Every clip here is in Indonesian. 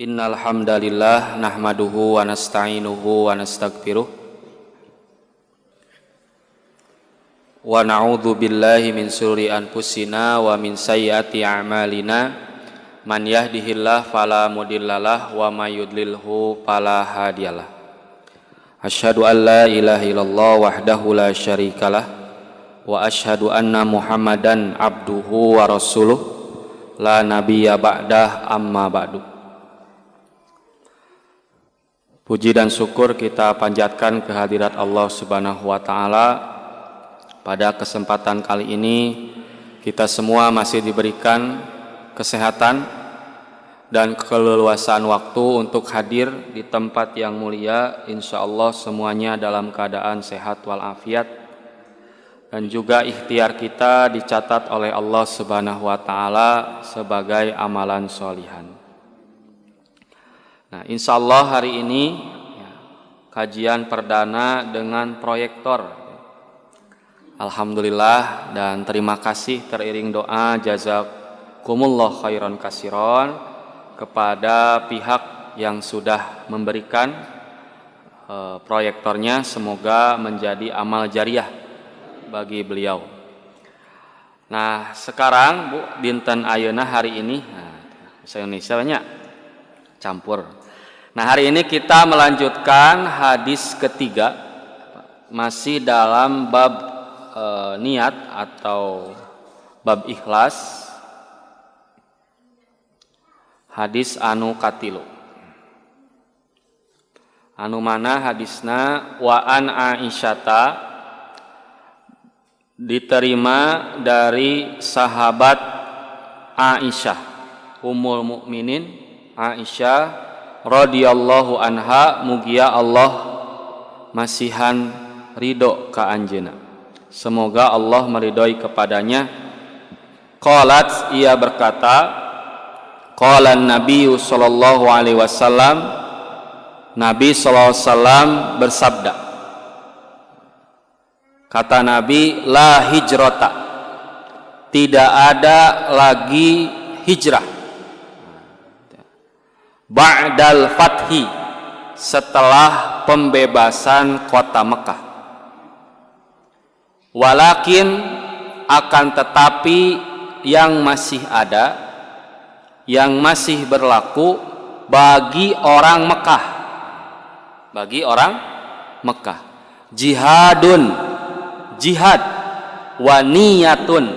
Innal hamdalillah nahmaduhu wa nasta'inuhu wa nastaghfiruh wa na'udzu billahi min syururi anfusina wa min sayyiati a'malina man yahdihillahu fala mudhillalah wa may yudlilhu fala hadiyalah. Asyhadu an la ilaha illallah wahdahu la syarikalah wa asyhadu anna Muhammadan abduhu wa rasuluh la nabiyya ba'dah amma ba'du. Puji dan syukur kita panjatkan kehadirat Allah Subhanahu wa taala. Pada kesempatan kali ini kita semua masih diberikan kesehatan dan keleluasan waktu untuk hadir di tempat yang mulia. Insyaallah semuanya dalam keadaan sehat walafiat, dan juga ikhtiar kita dicatat oleh Allah Subhanahu wa taala sebagai amalan sholihan. Nah, insyaallah hari ini kajian perdana dengan proyektor. Alhamdulillah dan terima kasih teriring doa jazakumullah khairan kasiron kepada pihak yang sudah memberikan proyektornya. Semoga menjadi amal jariah bagi beliau. Nah, sekarang Bu, dinten ayeuna hari ini, bahasa Indonesia banyak campur. Nah, hari ini kita melanjutkan hadis ketiga, masih dalam bab niat atau bab ikhlas. Hadis anu katilu, anu mana hadisna wa an Aisyata, diterima dari sahabat Aisyah Ummul Mukminin Aisyah radhiyallahu anha, mugia Allah masihan ridho ka anjeunna, semoga Allah meridhoi kepadanya. Qalat, ia berkata, qala Nabi sallallahu alaihi wasallam, Nabi sallallahu alaihi wasallam bersabda, kata Nabi, la hijrata, tidak ada lagi hijrah, ba'dal fathi, setelah pembebasan kota Mekah. Walakin, akan tetapi yang masih ada, yang masih berlaku bagi orang Mekah, bagi orang Mekah, jihadun, jihad, wa niyatun,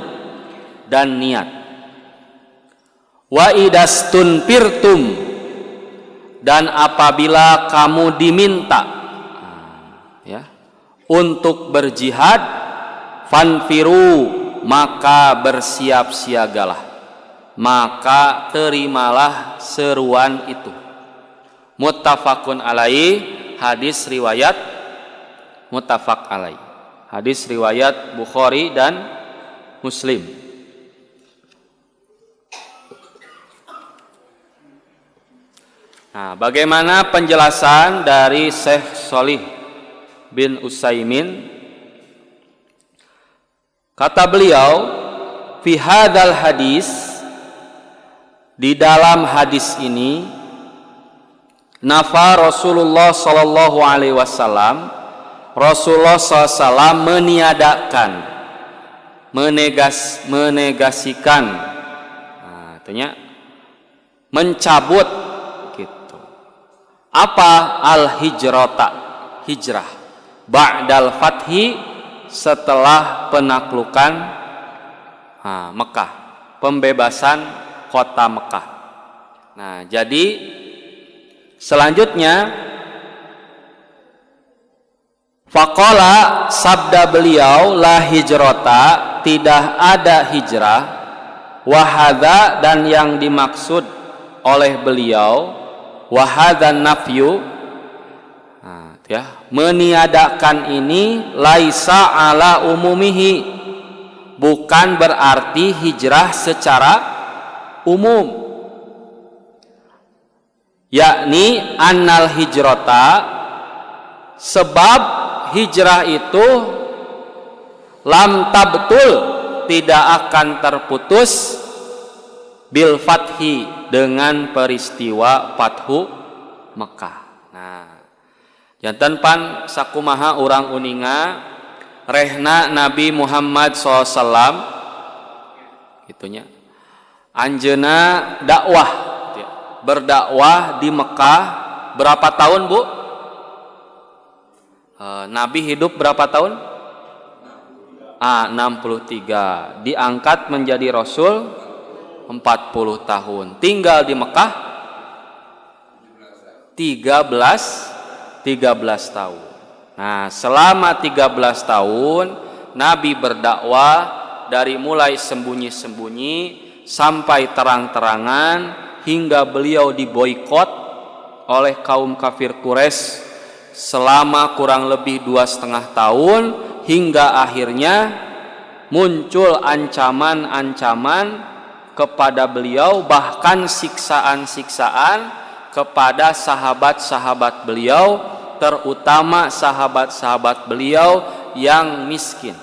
dan niat, wa idastun pirtum, dan apabila kamu diminta untuk berjihad, fanfiru, maka bersiap-siagalah, maka terimalah seruan itu. Muttafaqun alaih, hadis riwayat muttafaq alaih, hadis riwayat Bukhari dan Muslim. Nah, bagaimana penjelasan dari Syekh Shalih bin Utsaimin? Kata beliau, fi hadzal hadis, di dalam hadis ini, nafa Rasulullah sallallahu alaihi wasallam, Rasulullah SAW meniadakan, menegasikan, artinya mencabut gitu. Apa al-hijrata, hijrah, ba'dal fathi, setelah penaklukan Mekah, pembebasan kota Mekah. Nah, jadi selanjutnya faqala, sabda beliau, la hijrata, tidak ada hijrah, wahadha, dan yang dimaksud oleh beliau wahadha nafyu, meniadakan ini, laisa ala umumihi, bukan berarti hijrah secara umum, yakni annal hijrata, sebab hijrah itu lam tabtul, tidak akan terputus, bil fathi, dengan peristiwa Fathu Mekah. Nah, janten pan sakumaha urang uninga rehna Nabi Muhammad SAW gitunya. Anjeuna dakwah gitu ya. Berdakwah di Mekah berapa tahun, Bu? Nabi hidup berapa tahun? 63. Diangkat menjadi Rasul 40 tahun. Tinggal di Mekah 13 tahun. Nah, selama 13 tahun Nabi berdakwah dari mulai sembunyi-sembunyi sampai terang-terangan hingga beliau diboikot oleh kaum kafir Quraisy selama kurang lebih 2,5 tahun hingga akhirnya muncul ancaman-ancaman kepada beliau, bahkan siksaan-siksaan kepada sahabat-sahabat beliau, terutama sahabat-sahabat beliau yang miskin.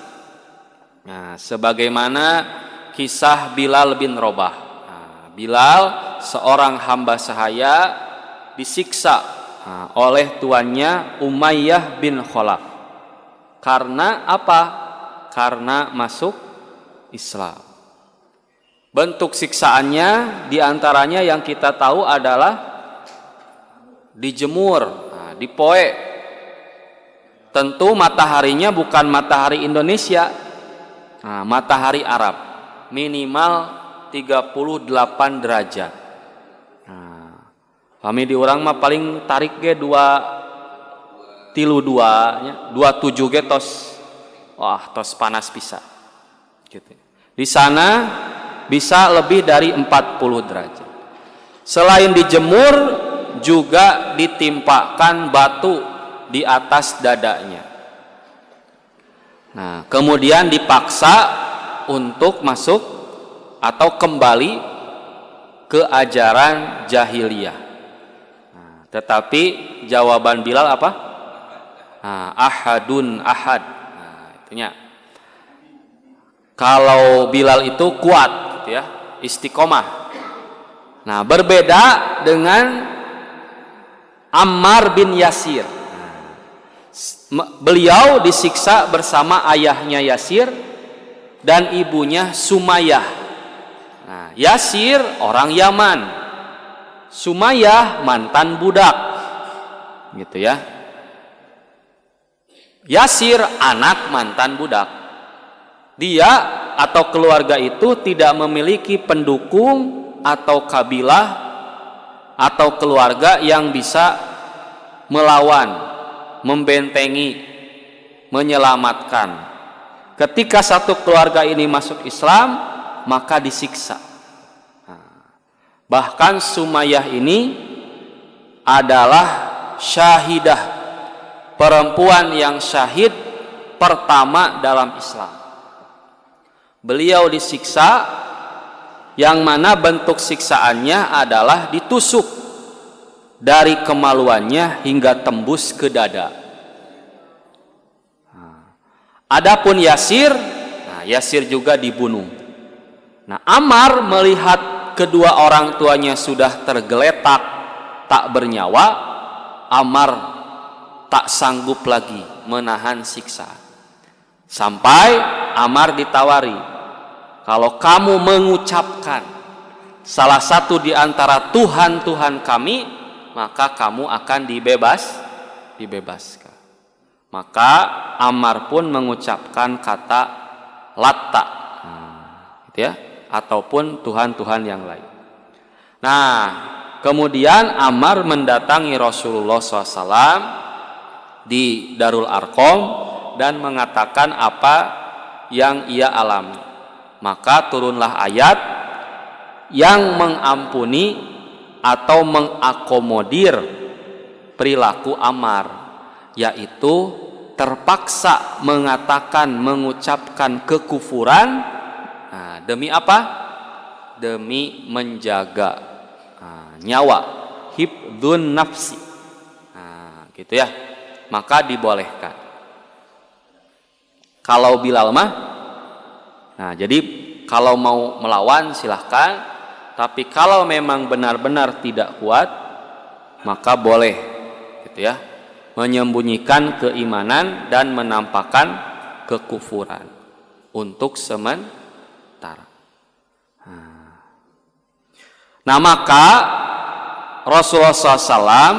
Nah, sebagaimana kisah Bilal bin Rabah. Nah, Bilal seorang hamba sahaya disiksa oleh tuannya Umayyah bin Khalaf. Karena apa? Karena masuk Islam. Bentuk siksaannya diantaranya yang kita tahu adalah dijemur, dipoe. Tentu mataharinya bukan matahari Indonesia, matahari Arab. Minimal 38 derajat. Nah, kami di urang mah paling tarik ge 2 tilu 2 nya, 27 ge tos. Wah, tos panas bisa. Gitu. Di sana bisa lebih dari 40 derajat. Selain dijemur juga ditimpakan batu di atas dadanya. Nah, kemudian dipaksa untuk masuk atau kembali ke ajaran jahiliyah. Nah, tetapi jawaban Bilal apa? Ahadun ahad. Nah, itunya. Kalau Bilal itu kuat, gitu ya, istiqomah. Nah, berbeda dengan Ammar bin Yasir. Beliau disiksa bersama ayahnya Yasir dan ibunya Sumayyah. Nah, Yasir orang Yaman, Sumayyah mantan budak, gitu ya. Yasir anak mantan budak. Dia atau keluarga itu tidak memiliki pendukung atau kabilah atau keluarga yang bisa melawan, membentengi, menyelamatkan. Ketika satu keluarga ini masuk Islam, maka disiksa. Bahkan Sumayyah ini adalah syahidah, perempuan yang syahid pertama dalam Islam. Beliau disiksa, yang mana bentuk siksaannya adalah ditusuk dari kemaluannya hingga tembus ke dada. Adapun Yasir, Yasir juga dibunuh. Nah, Ammar melihat kedua orang tuanya sudah tergeletak, tak bernyawa. Ammar tak sanggup lagi menahan siksa. Sampai Ammar ditawari, kalau kamu mengucapkan salah satu di antara Tuhan-Tuhan kami, maka kamu akan dibebaskan. Maka Ammar pun mengucapkan kata Latta, gitu ya, ataupun Tuhan-Tuhan yang lain. Nah, kemudian Ammar mendatangi Rasulullah SAW di Darul Arqam dan mengatakan apa yang ia alami. Maka turunlah ayat yang mengampuni atau mengakomodir perilaku Ammar, yaitu terpaksa mengucapkan kekufuran. Nah, demi apa? Demi menjaga nyawa, hifdzun nafsi. Nah, gitu ya. Maka dibolehkan. Kalau Bilal mah, nah jadi kalau mau melawan silahkan, Tapi kalau memang benar-benar tidak kuat, maka boleh gitu ya, menyembunyikan keimanan dan menampakkan kekufuran untuk sementara. Nah, maka Rasulullah SAW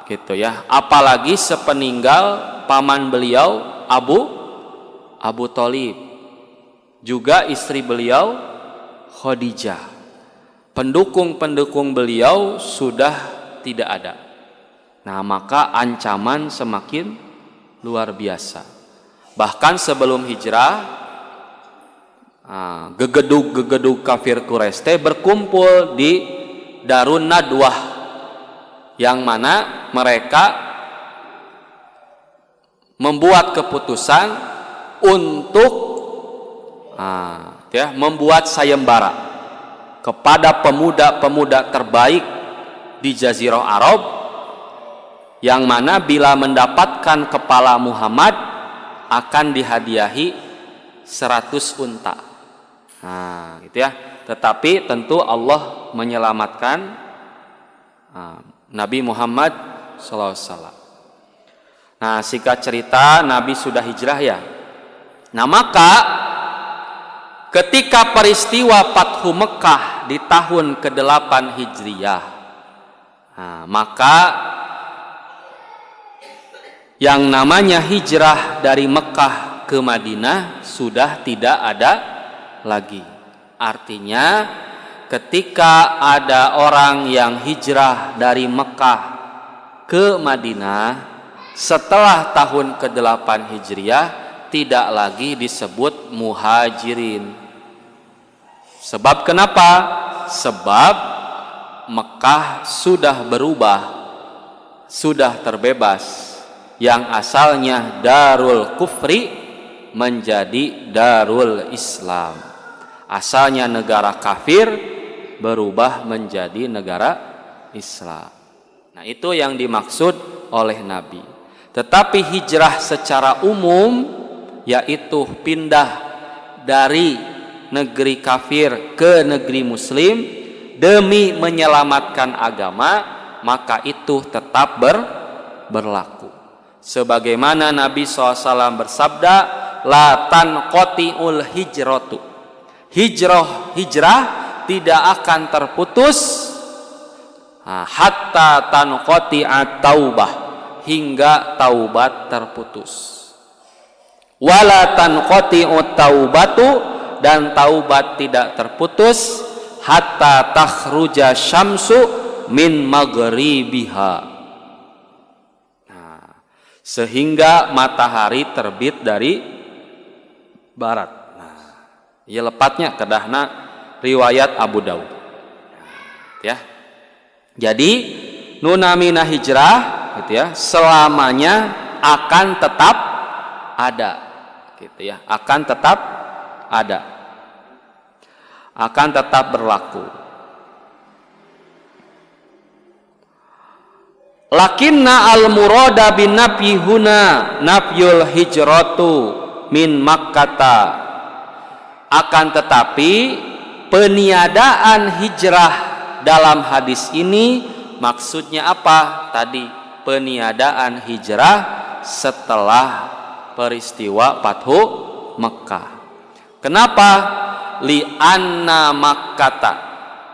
gitu ya, apalagi sepeninggal paman beliau Abu Thalib, juga istri beliau Khadijah. Pendukung-pendukung beliau sudah tidak ada. Nah, maka ancaman semakin luar biasa. Bahkan sebelum hijrah, gegedug kafir Quraisy berkumpul di Darun Nadwah, yang mana mereka membuat keputusan untuk membuat sayembara kepada pemuda-pemuda terbaik di Jazirah Arab, yang mana bila mendapatkan kepala Muhammad akan dihadiahi 100 unta. Nah, gitu ya. Tetapi tentu Allah menyelamatkan Nabi Muhammad SAW. Nah, singkat cerita, Nabi sudah hijrah ya. Nah, maka ketika peristiwa Fathu Mekah di tahun ke-8 Hijriyah, maka yang namanya hijrah dari Mekah ke Madinah sudah tidak ada lagi. Artinya ketika ada orang yang hijrah dari Mekah ke Madinah setelah tahun ke-8 Hijriyah, tidak lagi disebut muhajirin. Sebab kenapa? Sebab Mekah sudah berubah, sudah terbebas. Yang asalnya Darul Kufri menjadi Darul Islam. Asalnya negara kafir berubah menjadi negara Islam. Nah, itu yang dimaksud oleh Nabi. Tetapi hijrah secara umum, yaitu pindah dari negeri kafir ke negeri muslim demi menyelamatkan agama, maka itu tetap berlaku. Sebagaimana Nabi SAW bersabda, la tanqati'ul hijratu. Hijrah tidak akan terputus hatta tanqati'at taubah, hingga taubat terputus. Wala tanqati'ut taubatu, dan taubat tidak terputus hatta takhruja syamsu min maghribiha. Sehingga matahari terbit dari barat. Ya lepatnya kedahna riwayat Abu Daud. Ya. Jadi nunamina hijrah gitu ya, selamanya akan tetap ada gitu ya, akan tetap ada, akan tetap berlaku. Lakinna al-murada bin nafyi huna nafyul hijratu min Makkata. Akan tetapi peniadaan hijrah dalam hadis ini maksudnya apa? Tadi peniadaan hijrah setelah peristiwa Fathu Mekah. Kenapa? Li'anna Makkata,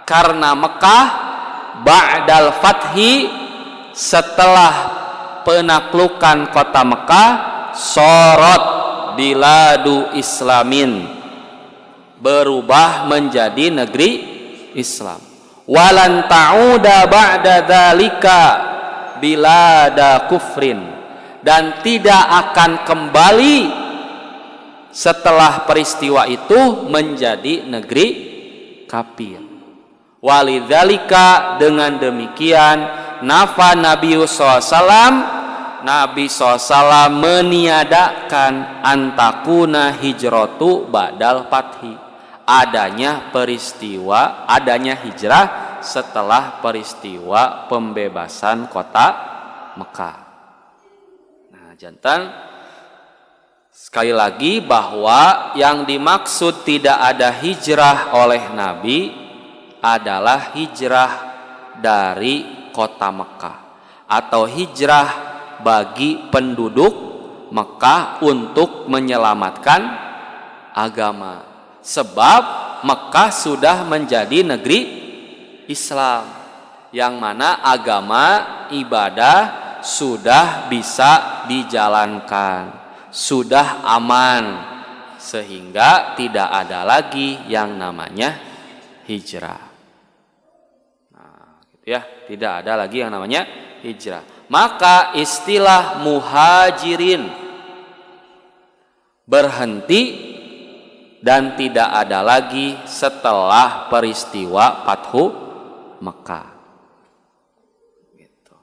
karena Mekah ba'dal fathi, setelah penaklukan kota Mekah, sorot biladu islamin, berubah menjadi negeri Islam. Walan ta'uda ba'da dzalika bilada kufrin, dan tidak akan kembali setelah peristiwa itu menjadi negeri kafir. Walidzalika, dengan demikian nafa Nabi SAW, Nabi SAW meniadakan antakuna hijratu ba'dal fathi, adanya peristiwa, adanya hijrah setelah peristiwa pembebasan kota Mekah. Nah, jantan sekali lagi bahwa yang dimaksud tidak ada hijrah oleh Nabi adalah hijrah dari kota Mekah atau hijrah bagi penduduk Mekah untuk menyelamatkan agama. Sebab Mekah sudah menjadi negeri Islam yang mana agama ibadah sudah bisa dijalankan, sudah aman, sehingga tidak ada lagi yang namanya hijrah. Nah, gitu ya, tidak ada lagi yang namanya hijrah. Maka istilah muhajirin berhenti dan tidak ada lagi setelah peristiwa Fathu Mekah. Gitu.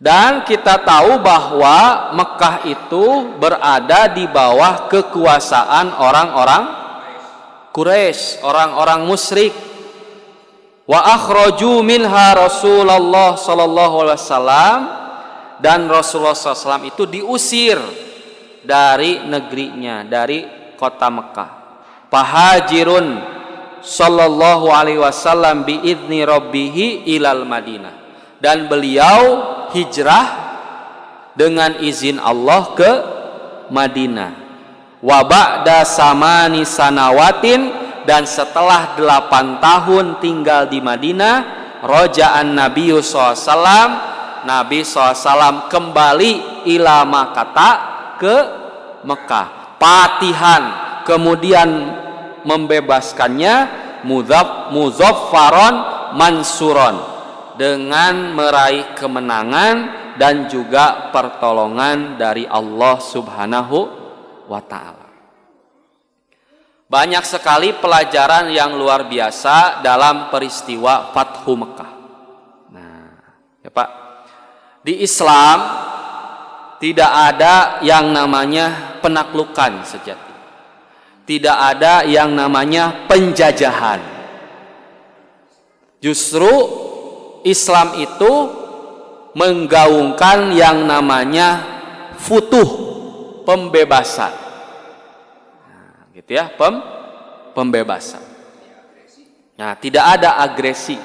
Dan kita tahu bahwa Mekah itu berada di bawah kekuasaan orang-orang Quraisy, orang-orang musyrik. Wa akhraju minha Rasulullah sallallahu alaihi wasallam, dan Rasulullah SAW itu diusir dari negerinya, dari kota Mekah. Fahajirun sallallahu alaihi wasallam biidzni rabbihi ilal Madinah, dan beliau hijrah dengan izin Allah ke Madinah. Wa ba'da samani sanawatin, dan setelah 8 tahun tinggal di Madinah, roja'an Nabi SAW, Nabi SAW kembali ila Makkah, ke Mekah, patihan, kemudian membebaskannya, muzaffaron mansuron, dengan meraih kemenangan dan juga pertolongan dari Allah Subhanahu wa ta'ala. Banyak sekali pelajaran yang luar biasa dalam peristiwa Fathu Mekah. Nah, ya Pak, di Islam tidak ada yang namanya penaklukan sejati. Tidak ada yang namanya penjajahan. Justru Islam itu menggaungkan yang namanya futuh, pembebasan. Gitu ya, pembebasan. Nah, tidak ada agresi,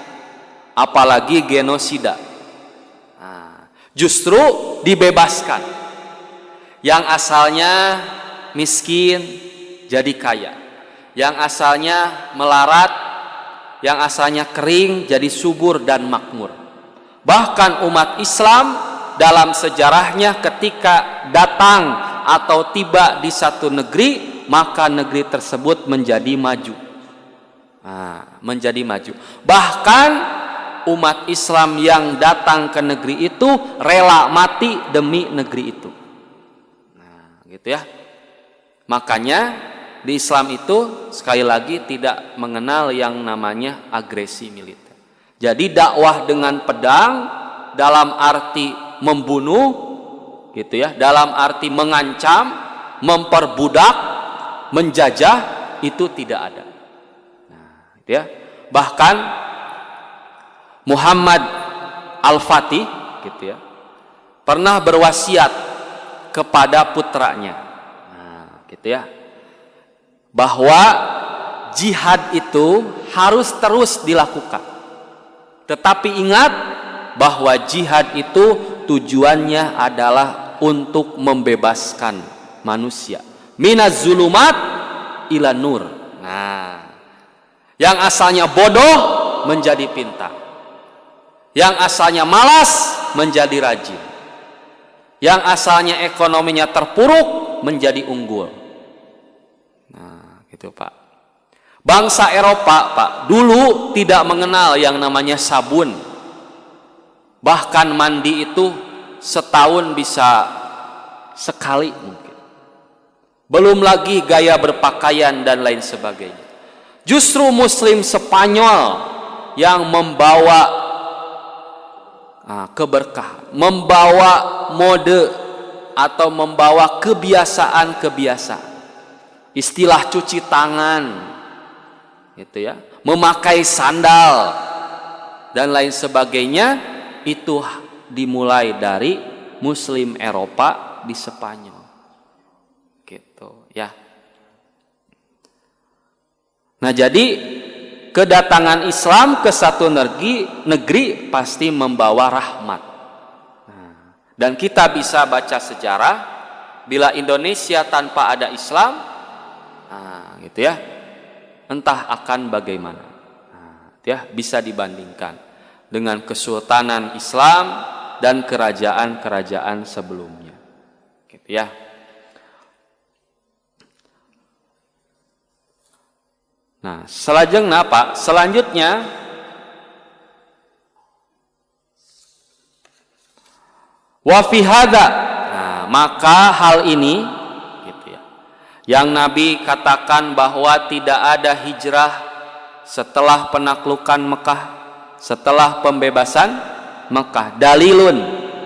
apalagi genosida. Nah, justru dibebaskan. Yang asalnya miskin jadi kaya, yang asalnya melarat, yang asalnya kering jadi subur dan makmur. Bahkan umat Islam dalam sejarahnya ketika datang atau tiba di satu negeri, maka negeri tersebut menjadi maju. Nah, menjadi maju. Bahkan umat Islam yang datang ke negeri itu rela mati demi negeri itu. Nah, gitu ya. Makanya di Islam itu sekali lagi tidak mengenal yang namanya agresi militer. Jadi dakwah dengan pedang dalam arti membunuh, gitu ya, dalam arti mengancam, memperbudak, menjajah, itu tidak ada. Nah, gitu ya. Bahkan Muhammad Al-Fatih, gitu ya, pernah berwasiat kepada putranya, nah, gitu ya, bahwa jihad itu harus terus dilakukan. Tetapi ingat bahwa jihad itu tujuannya adalah untuk membebaskan manusia. Minaz zulumat ila nur. Nah, yang asalnya bodoh menjadi pintar, yang asalnya malas menjadi rajin, yang asalnya ekonominya terpuruk menjadi unggul. Nah, gitu Pak. Bangsa Eropa, Pak, dulu tidak mengenal yang namanya sabun. Bahkan mandi itu setahun bisa sekali mungkin. Belum lagi gaya berpakaian dan lain sebagainya. Justru Muslim Spanyol yang membawa keberkahan, membawa mode atau membawa kebiasaan-kebiasaan. Istilah cuci tangan, gitu ya, memakai sandal dan lain sebagainya, itu dimulai dari Muslim Eropa di Spanyol. Gitu ya. Nah, jadi kedatangan Islam ke satu negeri pasti membawa rahmat. Dan kita bisa baca sejarah, bila Indonesia tanpa ada Islam, gitu ya, entah akan bagaimana. Ya, bisa dibandingkan dengan kesultanan Islam dan kerajaan-kerajaan sebelumnya. Gitu ya. Nah, selanjutnya wa fi hadza. Nah, maka hal ini gitu ya, yang Nabi katakan bahwa tidak ada hijrah setelah penaklukan Mekah, setelah pembebasan Mekah, dalilun,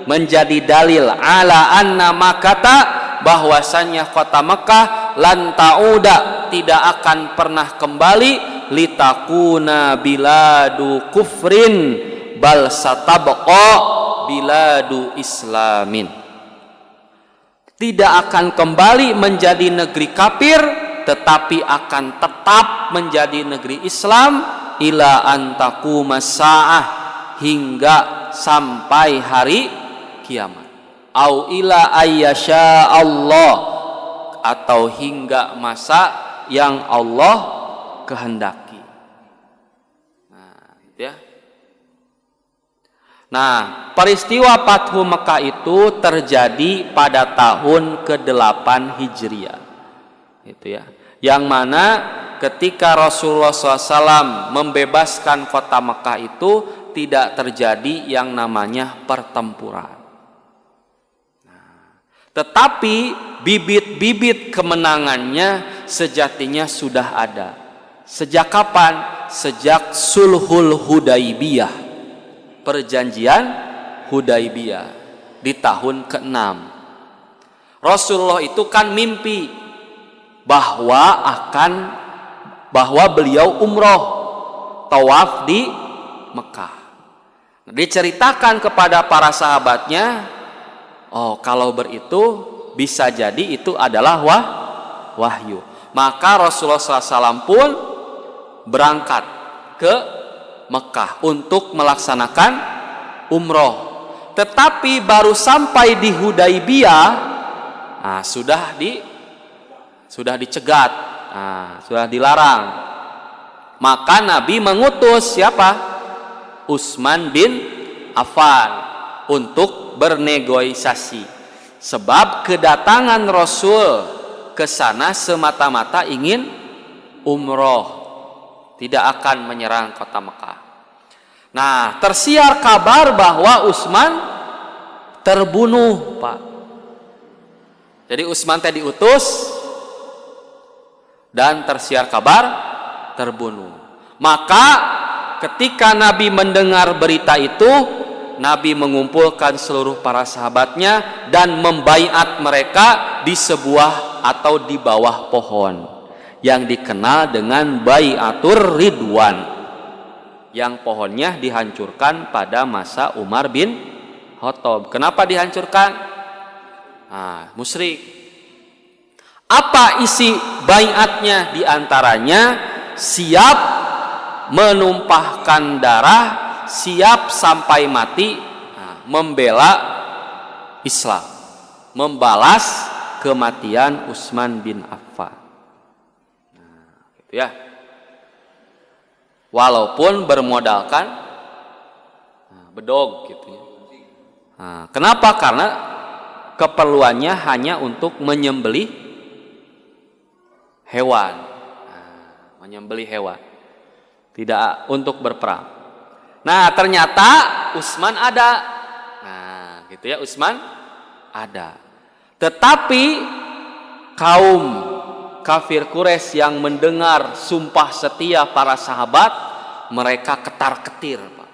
menjadi dalil ala anna makata, bahwasannya kota Mekah lan ta'uda, tidak akan pernah kembali, litakuna biladu kufrin bal satabqa biladu islamin, tidak akan kembali menjadi negeri kafir, tetapi akan tetap menjadi negeri Islam ila antaku masaah, hingga sampai hari kiamat, au ila ayyasha Allah, atau hingga masa yang Allah kehendaki. Nah, gitu ya. Nah, peristiwa Fathu Mekah itu terjadi pada tahun ke-8 Hijriah. Itu ya. Yang mana ketika Rasulullah SAW membebaskan kota Mekah itu tidak terjadi yang namanya pertempuran. Tetapi bibit-bibit kemenangannya sejatinya sudah ada. Sejak kapan? Sejak Sulhul Hudaibiyah, perjanjian Hudaibiyah di tahun ke-6. Rasulullah itu kan mimpi bahwa beliau umroh, tawaf di Mekah. Diceritakan kepada para sahabatnya, oh, kalau beritu bisa jadi itu adalah wahyu. Maka Rasulullah SAW pun berangkat ke Mekah untuk melaksanakan umroh. Tetapi baru sampai di Hudaibiyah, sudah dicegat, sudah dilarang. Maka Nabi mengutus siapa? Utsman bin Affan untuk bernegosiasi, sebab kedatangan Rasul ke sana semata-mata ingin umroh, tidak akan menyerang kota Mekah. Nah, tersiar kabar bahwa Utsman terbunuh, Pak. Jadi Utsman tadi diutus dan tersiar kabar terbunuh. Maka ketika Nabi mendengar berita itu, Nabi mengumpulkan seluruh para sahabatnya dan membaiat mereka di sebuah atau di bawah pohon yang dikenal dengan Baiatur Ridwan, yang pohonnya dihancurkan pada masa Umar bin Khattab. Kenapa dihancurkan? Musyrik. Apa isi baiatnya? Di antaranya siap menumpahkan darah, siap sampai mati, membela Islam, membalas kematian Utsman bin Affan. Gitu ya. Walaupun bermodalkan bedog gitu ya. Kenapa? Karena keperluannya hanya untuk menyembelih hewan. Menyembelih hewan. Tidak untuk berperang. Nah, ternyata Utsman ada. Gitu ya, Utsman ada. Tetapi kaum kafir Quraisy yang mendengar sumpah setia para sahabat, mereka ketar-ketir, Pak.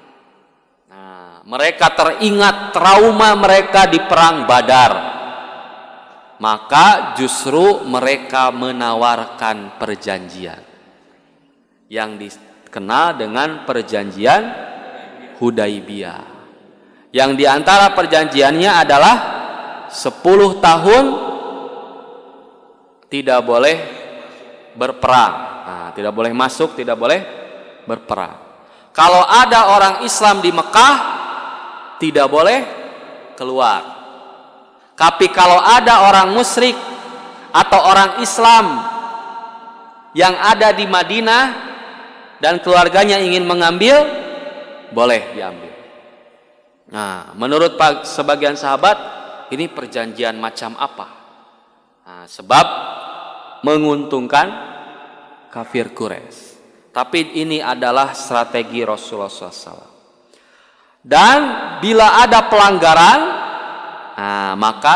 Mereka teringat trauma mereka di perang Badar. Maka justru mereka menawarkan perjanjian yang dikenal dengan perjanjian Hudaibiyah. Yang diantara perjanjiannya adalah 10 tahun tidak boleh berperang. Nah, tidak boleh masuk, tidak boleh berperang. Kalau ada orang Islam di Mekah, tidak boleh keluar. Tapi kalau ada orang musyrik atau orang Islam yang ada di Madinah dan keluarganya ingin mengambil, boleh diambil. Nah, menurut sebagian sahabat, ini perjanjian macam apa? Nah, sebab menguntungkan kafir Quraisy. Tapi ini adalah strategi Rasulullah SAW. Dan bila ada pelanggaran, nah, maka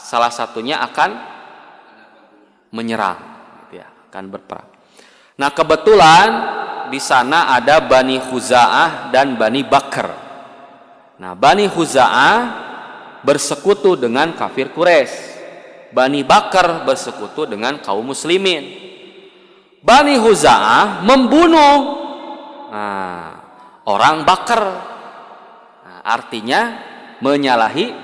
salah satunya akan menyerang, ya, akan berperang. Nah, kebetulan di sana ada Bani Khuza'ah dan Bani Bakr. Nah, Bani Khuza'ah bersekutu dengan kafir Quraisy. Bani Bakr bersekutu dengan kaum muslimin. Bani Khuza'ah membunuh orang Bakr. Nah, artinya menyalahi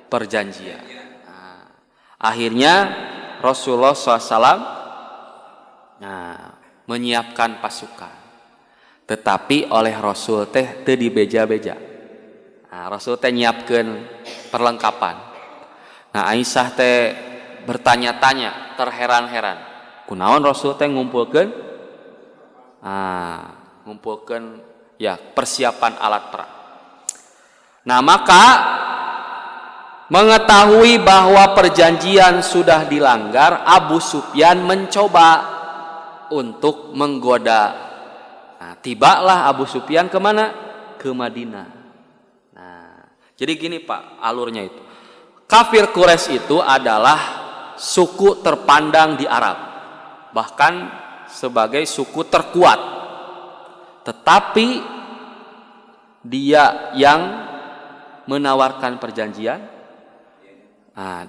perjanjian. Nah, akhirnya Rasulullah SAW menyiapkan pasukan. Tetapi oleh Rasul teh teu dibeja-beja. Nah, Rasul teh nyiapkeun perlengkapan. Nah, Aisyah teh bertanya-tanya, terheran-heran. Kunaon Rasul teh ngumpulkeun ya persiapan alat perang. Nah, maka mengetahui bahwa perjanjian sudah dilanggar, Abu Sufyan mencoba untuk menggoda. Nah, tibalah Abu Sufyan kemana? Ke Madinah. Nah, jadi gini Pak, alurnya itu. Kafir Quraisy itu adalah suku terpandang di Arab. Bahkan sebagai suku terkuat. Tetapi dia yang menawarkan perjanjian,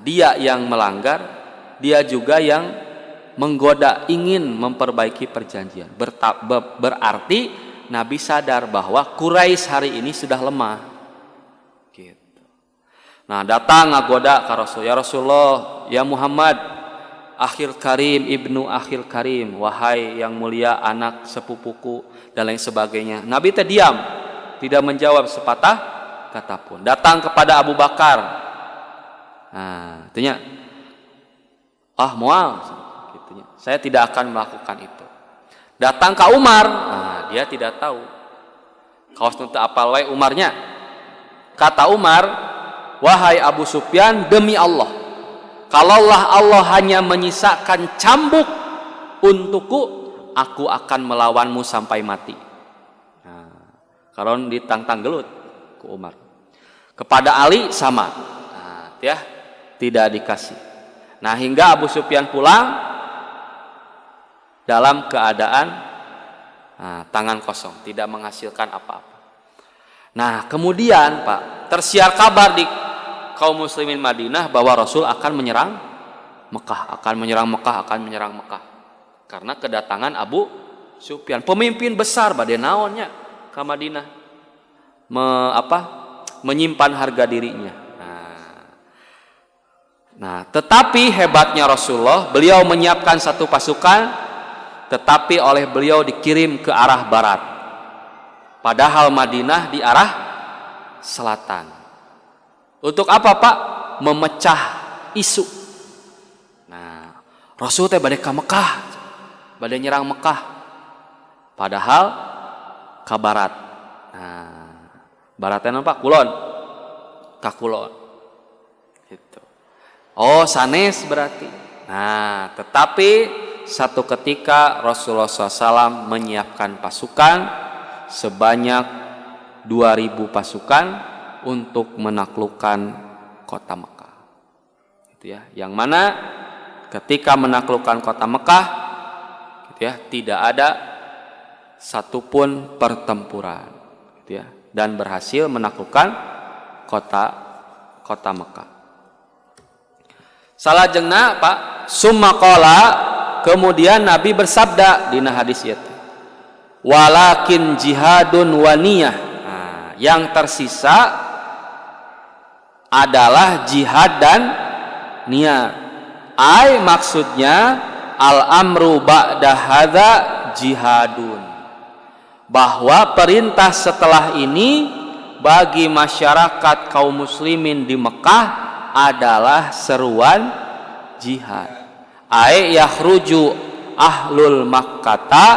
dia yang melanggar, dia juga yang menggoda, ingin memperbaiki perjanjian. Berarti Nabi sadar bahwa Quraisy hari ini sudah lemah. Gitu. Nah, datang ngagoda ka Rasul, ya Rasulullah, ya Muhammad, Akhil Karim, ibnu Akhil Karim, wahai yang mulia anak sepupuku, dan lain sebagainya. Nabi teh diam, tidak menjawab sepatah kata pun. Datang kepada Abu Bakar. Nah, artinya, moal, gitunya. Saya tidak akan melakukan itu. Datang ke Umar, dia tidak tahu. Kaos nu teu apal wae Umarnya. Kata Umar, wahai Abu Sufyan, demi Allah, kalaulah Allah hanya menyisakan cambuk untukku, aku akan melawanmu sampai mati. Nah, kalau ditantang gelut ke Umar. Kepada Ali sama. Nah, ya, tidak dikasih. Nah, hingga Abu Sufyan pulang dalam keadaan tangan kosong, tidak menghasilkan apa-apa. Nah, kemudian Pak, tersiar kabar di kaum muslimin Madinah bahwa Rasul akan menyerang Mekah, akan menyerang Mekah. Karena kedatangan Abu Sufyan, pemimpin besar bade naonnya ke Madinah, menyimpan harga dirinya. Nah, tetapi hebatnya Rasulullah, beliau menyiapkan satu pasukan, tetapi oleh beliau dikirim ke arah barat. Padahal Madinah di arah selatan. Untuk apa Pak? Memecah isu. Nah, Rasul teh bade ka Mekah, bade nyerang Mekah. Padahal ka barat. Nah, baratnya apa? Kulon. Ka kulon. Gitu. Oh, sanes berarti. Nah, tetapi satu ketika Rasulullah SAW menyiapkan pasukan sebanyak 2.000 pasukan untuk menaklukkan kota Mekah. Gitu ya. Yang mana ketika menaklukkan kota Mekah, gitu ya, tidak ada satupun pertempuran, gitu ya, dan berhasil menaklukkan kota Mekah. Salajengna Pak, summa qala, kemudian Nabi bersabda dina hadis ieu, walakin jihadun wa niyah. Nah, yang tersisa adalah jihad dan niat. Maksudnya al-amru ba'da hadza jihadun, bahwa perintah setelah ini bagi masyarakat kaum muslimin di Mekah adalah seruan jihad. Ai yakhruju ahlul makkata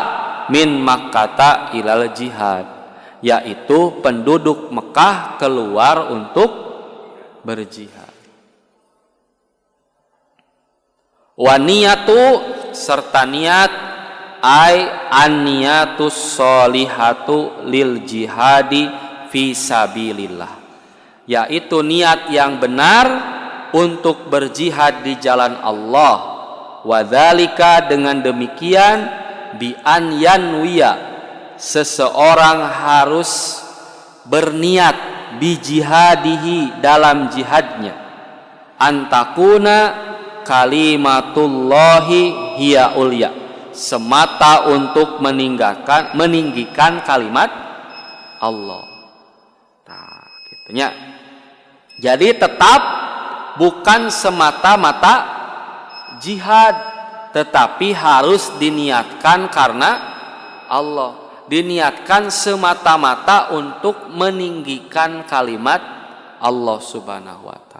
min makkata ilal jihad, yaitu penduduk Mekah keluar untuk berjihad. Wa niyatu serta niat ai an-niyatus sholihatu lil jihadi fi sabilillah, yaitu niat yang benar untuk berjihad di jalan Allah. Wa dzalika dengan demikian bi an yanwiya, seseorang harus berniat bi jihadihi dalam jihadnya, antakuna kalimatullahi hiya ulya, semata untuk meninggikan kalimat Allah. Nah, gitunya. Jadi tetap bukan semata-mata jihad, tetapi harus diniatkan karena Allah, diniatkan semata-mata untuk meninggikan kalimat Allah Subhanahu wa taala.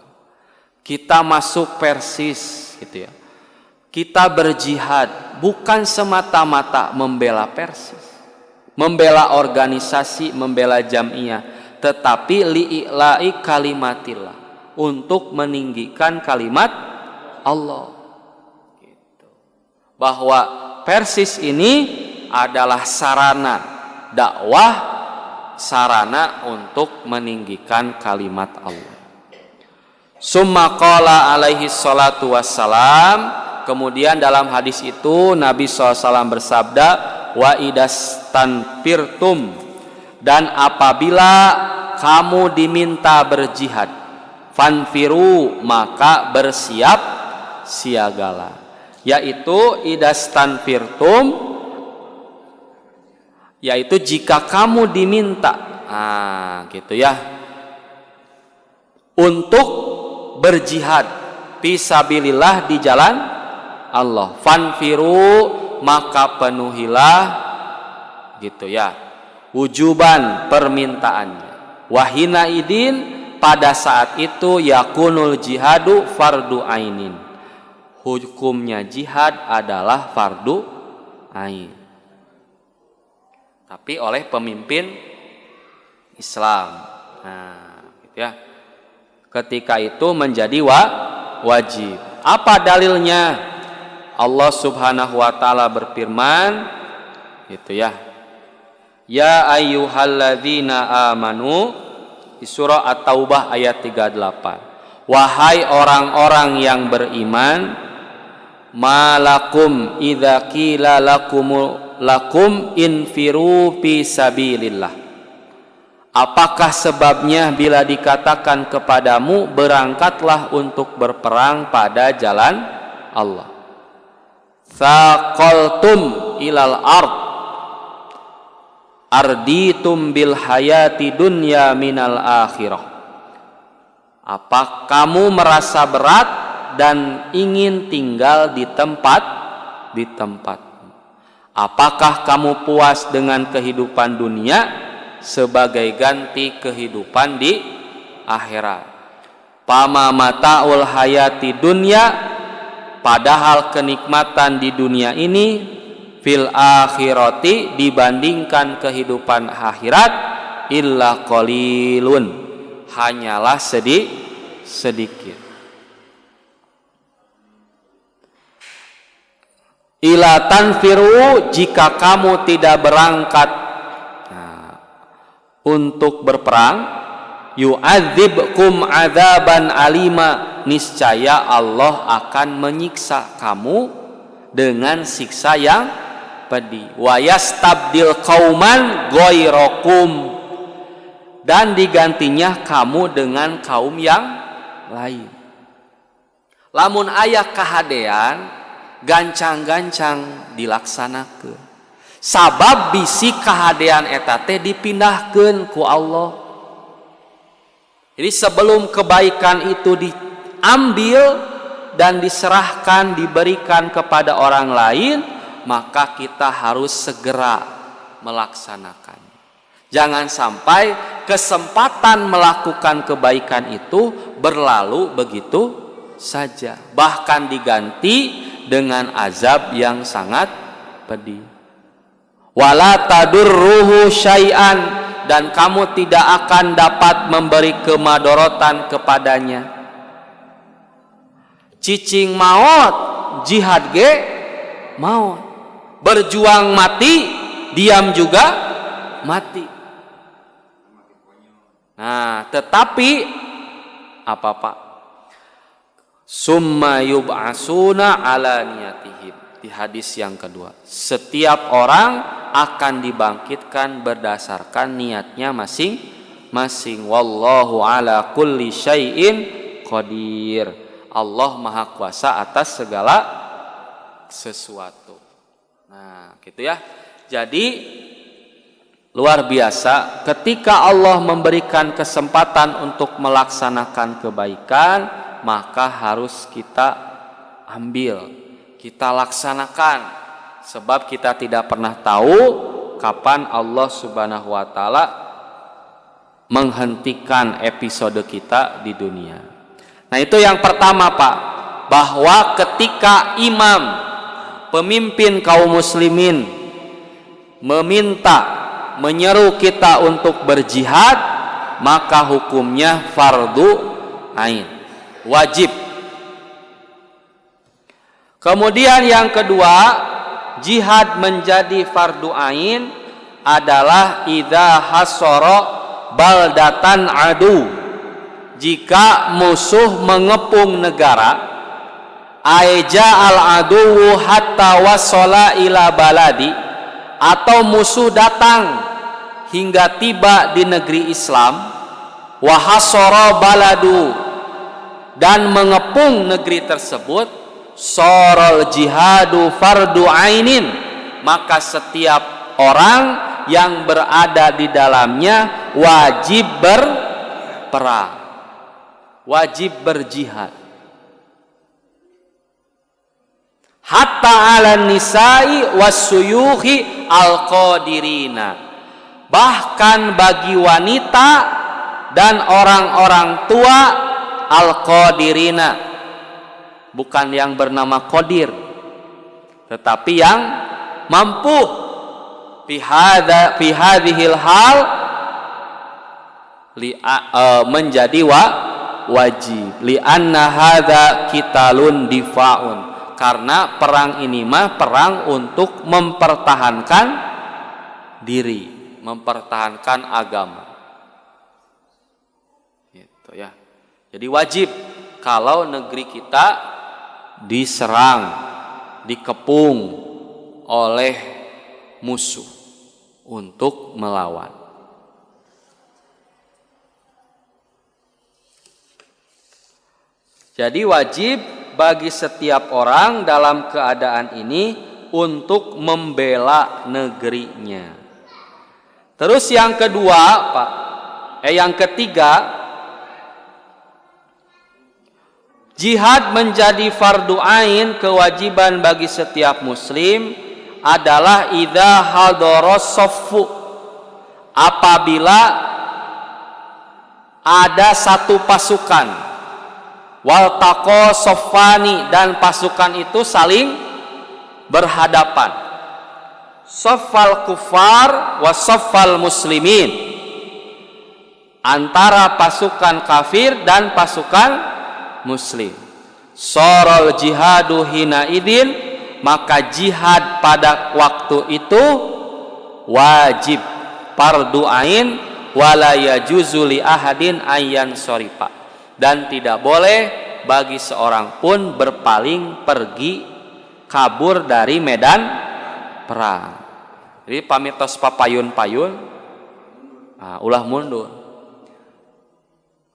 Kita masuk Persis gitu ya. Kita berjihad bukan semata-mata membela Persis, membela organisasi, membela jamiah, tetapi li'ila'i kalimatillah, untuk meninggikan kalimat Allah. Gitu. Bahwa Persis ini adalah sarana dakwah, sarana untuk meninggikan kalimat Allah. Summa qala alaihi salatu wassalam, kemudian dalam hadis itu Nabi SAW bersabda, wa idastanfirtum, dan apabila kamu diminta berjihad, fanfiru, maka bersiap siagalah. Yaitu idastanfirtum, yaitu jika kamu diminta, gitu ya, untuk berjihad fisabilillah di jalan Allah, fanfiru, maka penuhilah, gitu ya, wujuban permintaannya. Wahina idin, pada saat itu yakunul jihadu fardu ainin, hukumnya jihad adalah fardu ain, tapi oleh pemimpin Islam. Nah, gitu ya. Ketika itu menjadi wajib. Apa dalilnya? Allah Subhanahu wa taala berfirman, gitu ya. Ya ayyuhalladzina amanu, di surah At-Taubah ayat 38. Wahai orang-orang yang beriman, malakum idza qila lakum infiru fi sabilillah. Apakah sebabnya bila dikatakan kepadamu berangkatlah untuk berperang pada jalan Allah? Thaqaltum ilal ard, arditum bil hayati dunya minal akhirah. Apa kamu merasa berat dan ingin tinggal di tempat? Apakah kamu puas dengan kehidupan dunia sebagai ganti kehidupan di akhirat? Pama mataul hayati dunya, padahal kenikmatan di dunia ini, fil akhirati, dibandingkan kehidupan akhirat, illa qalilun, hanyalah sedikit. Ila tanfiru, jika kamu tidak berangkat untuk berperang, yu'adzibkum adzaban alima, niscaya Allah akan menyiksa kamu dengan siksa yang pedih. Wa yastabdil qauman ghairakum, dan digantinya kamu dengan kaum yang lain. Lamun aya kahadean, gancang-gancang dilaksanakeun. Sabab bisi kahadean eta teh dipindahkeun ku Allah. Jadi sebelum kebaikan itu diambil, dan diserahkan, diberikan kepada orang lain, maka kita harus segera melaksanakan. Jangan sampai kesempatan melakukan kebaikan itu berlalu begitu saja, bahkan diganti dengan azab yang sangat pedih. Wala tadurruhu syai'an, dan kamu tidak akan dapat memberi kemadorotan kepadanya. Cicing maut, jihad ge maut. Berjuang mati, diam juga mati. Nah, tetapi apa Pak? Summa yub'asuna ala niyatihim. Di hadis yang kedua, setiap orang akan dibangkitkan berdasarkan niatnya masing-masing. Wallahu ala kulli syai'in qadir. Allah Maha Kuasa atas segala sesuatu. Nah, gitu ya. Jadi luar biasa ketika Allah memberikan kesempatan untuk melaksanakan kebaikan, maka harus kita ambil, kita laksanakan, sebab kita tidak pernah tahu kapan Allah Subhanahu wa taala menghentikan episode kita di dunia. Nah, itu yang pertama Pak, bahwa ketika imam, pemimpin kaum muslimin menyeru kita untuk berjihad, maka hukumnya fardu ain, wajib. Kemudian yang kedua, jihad menjadi fardu ain adalah idza hasara baldatan adu, jika musuh mengepung negara, aja al adu hatta wasala ila baladi, atau musuh datang hingga tiba di negeri Islam, wa hasara baladu, dan mengepung negeri tersebut, sorol jihadu fardu ainin, maka setiap orang yang berada di dalamnya wajib berperang, wajib berjihad. Hatta ala nisai wasyuyuhi al-qadirina, bahkan bagi wanita dan orang-orang tua al-qadirina, bukan yang bernama Qadir, tetapi yang mampu fi hadhil hal menjadi wajib, li anna hadza qitalun difaun, karena perang ini mah perang untuk mempertahankan diri, mempertahankan agama. Gitu ya. Jadi wajib kalau negeri kita diserang, dikepung oleh musuh untuk melawan. Jadi wajib bagi setiap orang dalam keadaan ini untuk membela negerinya. Terus yang kedua, Pak, yang ketiga, jihad menjadi fardu ain, kewajiban bagi setiap muslim adalah idza hadara saffu, apabila ada satu pasukan, wal taqa saffani, dan pasukan itu saling berhadapan, saffal kufar wa saffal muslimin, antara pasukan kafir dan pasukan muslim. Sorol jihadu hina idin, maka jihad pada waktu itu wajib, fardu ain, wala yajuzu li ahadin ayyan sorifa, dan tidak boleh bagi seorang pun berpaling pergi kabur dari medan perang. Jadi pamitos papayun-payun, ulah mundur.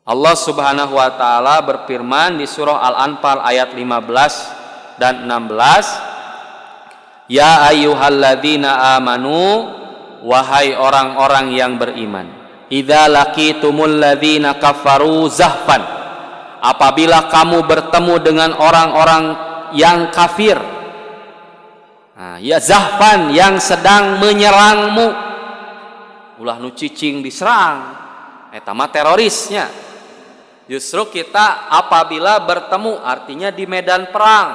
Allah Subhanahu wa taala berfirman di surah Al-Anfal ayat 15 dan 16, ya ayyuhalladzina amanu, wahai orang-orang yang beriman, idza laqitumul ladzina kafaru zahfan, apabila kamu bertemu dengan orang-orang yang kafir, ya zahfan, yang sedang menyerangmu, ulah nu cicing diserang, eta mah terorisnya. Justru kita apabila bertemu, artinya di medan perang,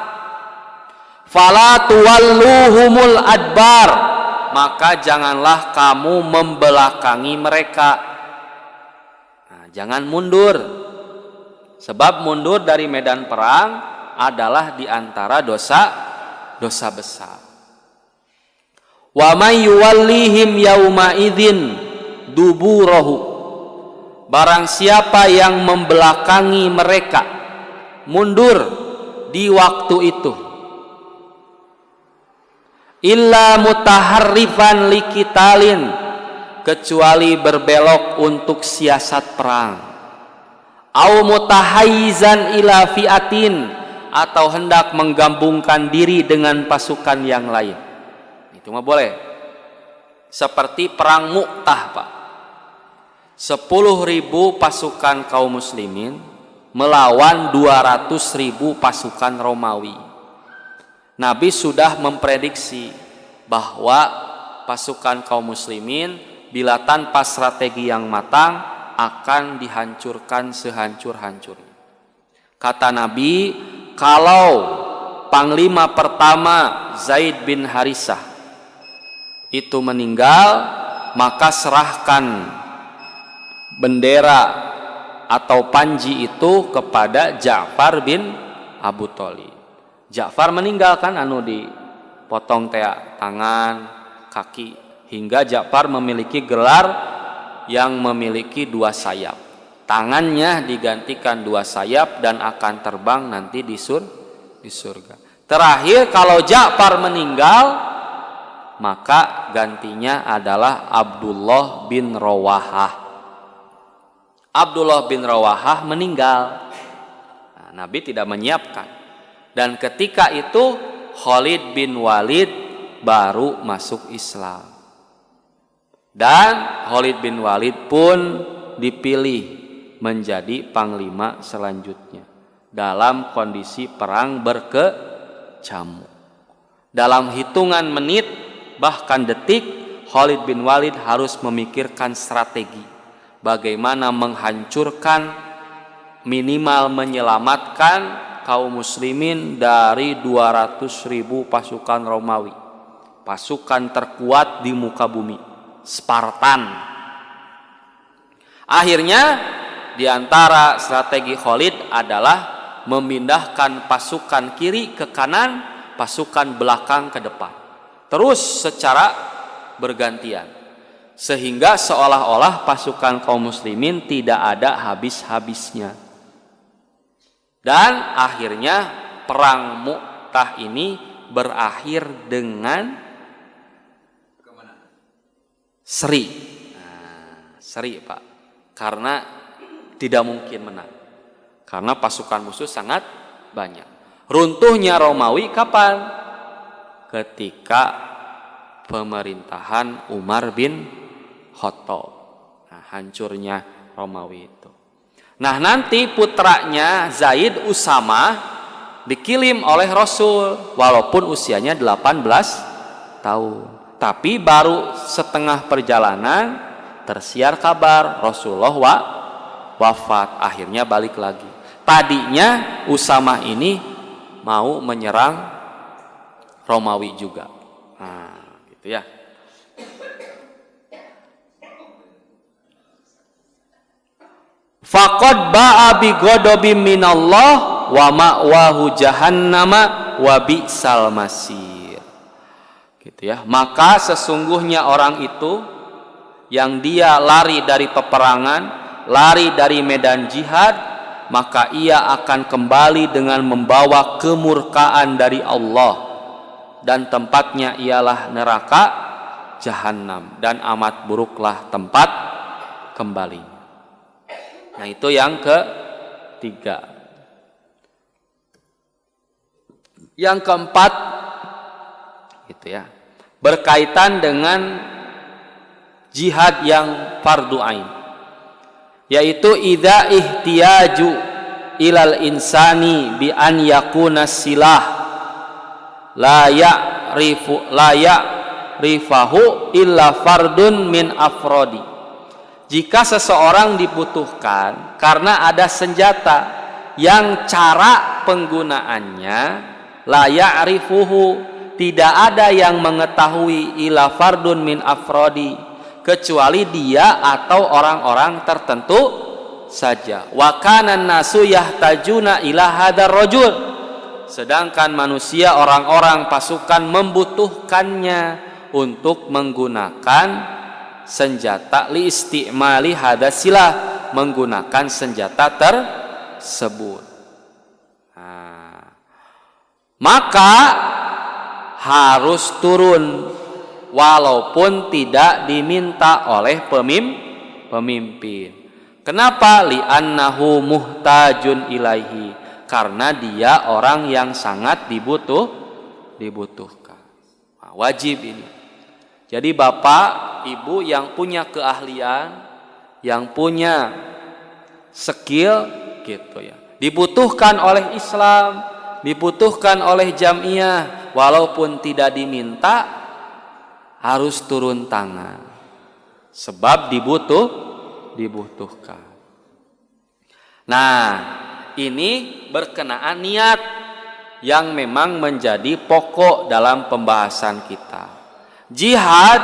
fala tuwalluhumul adbar, maka janganlah kamu membelakangi mereka. Jangan mundur, sebab mundur dari medan perang adalah diantara dosa besar. Wa may yuwallihim yauma idzin duburahu, barang siapa yang membelakangi mereka, mundur di waktu itu, illa mutaharrifan liqitalin, kecuali berbelok untuk siasat perang, au mutahayyizan ila fi'atin, atau hendak menggabungkan diri dengan pasukan yang lain. Itu mah boleh. Seperti perang Mu'tah, Pak. 10.000 pasukan kaum muslimin melawan 200.000 pasukan Romawi. Nabi sudah memprediksi bahwa pasukan kaum muslimin bila tanpa strategi yang matang akan dihancurkan sehancur-hancurnya. Kata Nabi, kalau panglima pertama Zaid bin Harisah itu meninggal, maka serahkan bendera atau panji itu kepada Ja'far bin Abu Thalib. Ja'far meninggal kan, anu dipotong tangan, kaki, hingga Ja'far memiliki gelar yang memiliki 2 sayap. Tangannya digantikan 2 sayap dan akan terbang nanti di surga. Terakhir, kalau Ja'far meninggal, maka gantinya adalah Abdullah bin Rawahah. Abdullah bin Rawahah meninggal. Nabi tidak menyiapkan. Dan ketika itu Khalid bin Walid baru masuk Islam. Dan Khalid bin Walid pun dipilih menjadi panglima selanjutnya dalam kondisi perang berkecamuk. Dalam hitungan menit bahkan detik, Khalid bin Walid harus memikirkan strategi bagaimana menghancurkan, minimal menyelamatkan kaum muslimin dari 200.000 pasukan Romawi, pasukan terkuat di muka bumi, Spartan. Akhirnya di antara strategi Khalid adalah memindahkan pasukan kiri ke kanan, pasukan belakang ke depan, terus secara bergantian, sehingga seolah-olah pasukan kaum muslimin tidak ada habis-habisnya. Dan akhirnya perang Mu'tah ini berakhir dengan seri. Seri, Pak. Karena tidak mungkin menang. Karena pasukan musuh sangat banyak. Runtuhnya Romawi kapan? Ketika pemerintahan Umar bin Khattab. Hancurnya Romawi itu. Nah, nanti putranya Zaid Usama dikirim oleh Rasul walaupun usianya 18 tahun. Tapi baru setengah perjalanan tersiar kabar Rasulullah wafat. Akhirnya balik lagi. Tadinya Usama ini mau menyerang Romawi juga. Gitu ya. Faqad ba'a bi ghadabin minallah wa ma'wahu jahannama wa bi'sal masir. Gitu ya. Maka sesungguhnya orang itu yang dia lari dari peperangan, lari dari medan jihad, maka ia akan kembali dengan membawa kemurkaan dari Allah, dan tempatnya ialah neraka jahanam, dan amat buruklah tempat kembali. Nah, itu yang ketiga. Yang keempat, gitu ya, berkaitan dengan jihad yang fardu ain, yaitu idza ihtiyaju ilal insani bi an yakuna silah la ya'rifahu illa fardun min afrodi. Jika seseorang dibutuhkan karena ada senjata yang cara penggunaannya la ya'rifuhu, tidak ada yang mengetahui illa fardun min afrodi, kecuali dia atau orang-orang tertentu saja. Wa kana nasu yahtajuna ila hadzal rajul, sedangkan manusia, orang-orang, pasukan membutuhkannya untuk menggunakan senjata li istimali hadzal silah, menggunakan senjata tersebut. Maka harus turun walaupun tidak diminta oleh pemimpin. Kenapa? Li'annahu muhtajun ilaihi, karena dia orang yang sangat dibutuhkan. Nah, wajib ini. Jadi bapak, ibu yang punya keahlian, yang punya skill gitu ya, dibutuhkan oleh Islam, dibutuhkan oleh jamiah, walaupun tidak diminta, harus turun tangan sebab dibutuhkan. Nah, ini berkenaan niat yang memang menjadi pokok dalam pembahasan kita. Jihad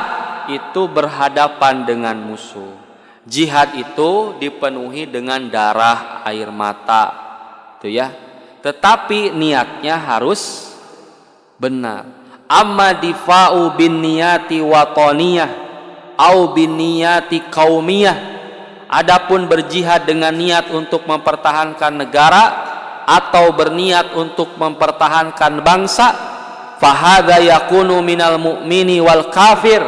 itu berhadapan dengan musuh. Jihad itu dipenuhi dengan darah, air mata, itu ya. Tetapi niatnya harus benar. Amma difa'u bin niyati watoniyah au bin niyati kaumiyah, adapun berjihad dengan niat untuk mempertahankan negara atau berniat untuk mempertahankan bangsa, fahadha yakunu minal mu'mini wal kafir,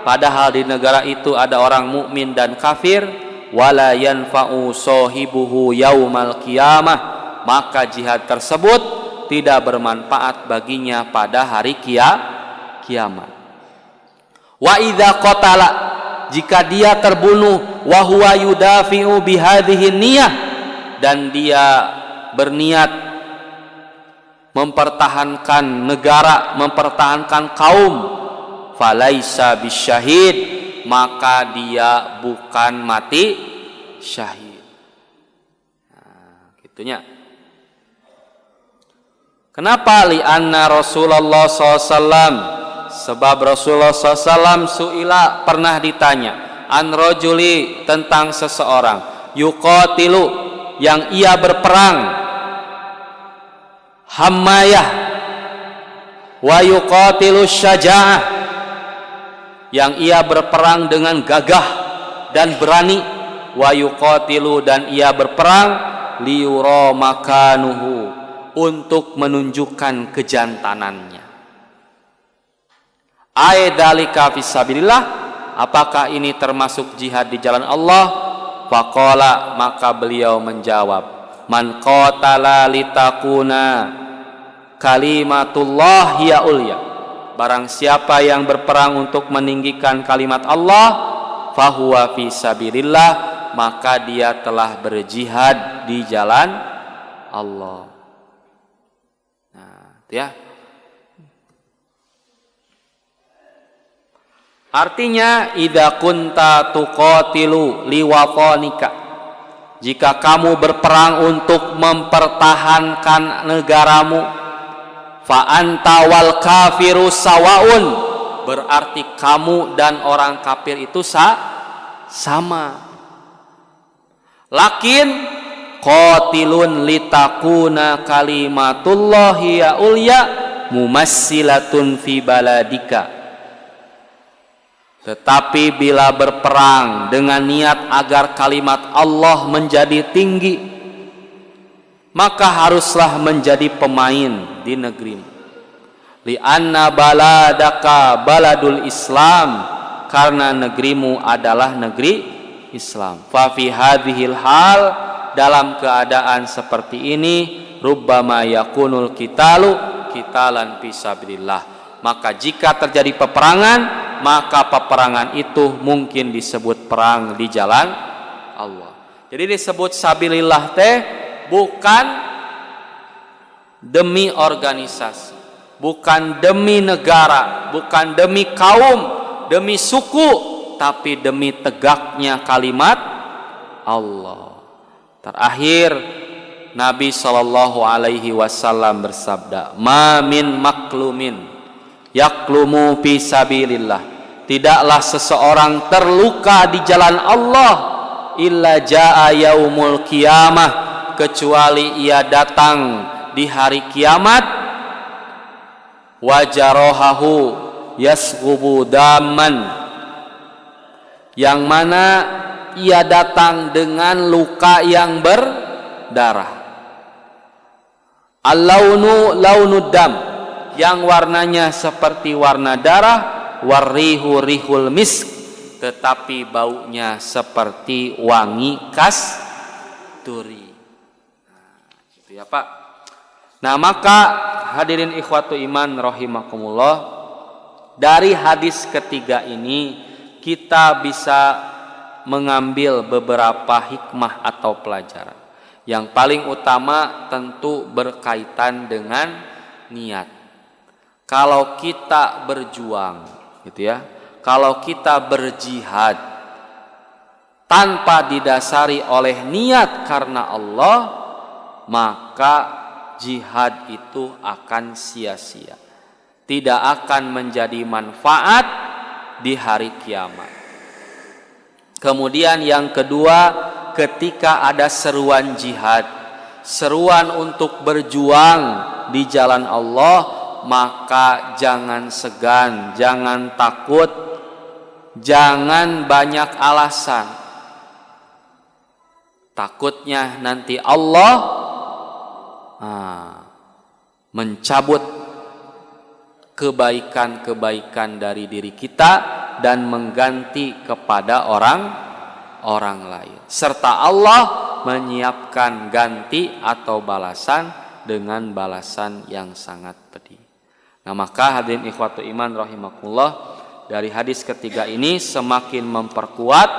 padahal di negara itu ada orang mukmin dan kafir, wala yanfa'u sahibuhu yaumal qiyamah, maka jihad tersebut tidak bermanfaat baginya pada hari kiamat. Wa idza qatala, jika dia terbunuh, wa huwa yudafi'u bihadhihi niyah, dan dia berniat mempertahankan negara, mempertahankan kaum, falaisa bisyahid, maka dia bukan mati syahid. Nah, gitunya. Kenapa? Li'anna Rasulullah SAW, sebab Rasulullah SAW su'ila, pernah ditanya, an rajuli, tentang seseorang, yuqatilu, yang ia berperang, hammayah, wa yuqatilu syaja'ah, yang ia berperang dengan gagah dan berani, wa yuqatilu, dan ia berperang liyura makanuhu, untuk menunjukkan kejantanannya. Aidalika fisabilillah, apakah ini termasuk jihad di jalan Allah? Faqala, maka beliau menjawab, man qatala litakuna kalimatullah hiya ulya, barang siapa yang berperang untuk meninggikan kalimat Allah, fahuwa fisabilillah, maka dia telah berjihad di jalan Allah. Ya, artinya idza kunta tuqatilu liwatanika, jika kamu berperang untuk mempertahankan negaramu, fa anta wal kafiru sawaun, berarti kamu dan orang kafir itu sama. Lakin qatilun litakuna kalimatullahi ya ulya mumassilatun fi baladika, tetapi bila berperang dengan niat agar kalimat Allah menjadi tinggi, maka haruslah menjadi pemain di negerimu. Li'anna baladaka baladul Islam, karena negerimu adalah negeri Islam. Fa fi hadhil hal, dalam keadaan seperti ini, rubbama yakunul qitalan fisabilillah, maka jika terjadi peperangan, maka peperangan itu mungkin disebut perang di jalan Allah. Jadi disebut sabilillah teh bukan demi organisasi, bukan demi negara, bukan demi kaum, demi suku, tapi demi tegaknya kalimat Allah. Terakhir Nabi Shallallahu Alaihi Wasallam bersabda, "Ma min maklumin yaklumu fi sabilillah." Tidaklah seseorang terluka di jalan Allah illa jaa yaumul qiyamah, kecuali ia datang di hari kiamat, wajarohahu yasghubu daman, yang mana ia datang dengan luka yang berdarah. Al-launu launud dam, yang warnanya seperti warna darah, warrihu rihul misk, tetapi baunya seperti wangi kasturi. Gitu ya Pak. Nah, maka hadirin ikhwatu iman rahimakumullah, dari hadis ketiga ini kita bisa mengambil beberapa hikmah atau pelajaran. Yang paling utama tentu berkaitan dengan niat. Kalau kita berjuang, gitu ya, kalau kita berjihad tanpa didasari oleh niat karena Allah, maka jihad itu akan sia-sia, tidak akan menjadi manfaat di hari kiamat. Kemudian yang kedua, ketika ada seruan jihad, seruan untuk berjuang di jalan Allah, maka jangan segan, jangan takut, jangan banyak alasan. Takutnya nanti Allah mencabut kebaikan-kebaikan dari diri kita dan mengganti kepada orang lain, serta Allah menyiapkan ganti atau balasan dengan balasan yang sangat pedih. Nah, maka hadirin ikhwatu iman rahimakumullah, dari hadis ketiga ini semakin memperkuat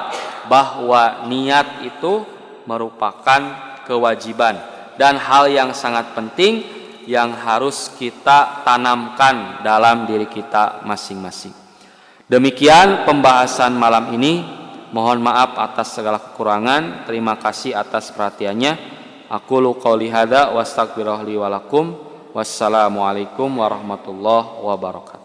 bahwa niat itu merupakan kewajiban dan hal yang sangat penting yang harus kita tanamkan dalam diri kita masing-masing. Demikian pembahasan malam ini. Mohon maaf atas segala kekurangan. Terima kasih atas perhatiannya. Aqulu qouli hadza wa astaghfirullahi wa lakum. Wassalamualaikum warahmatullahi wabarakatuh.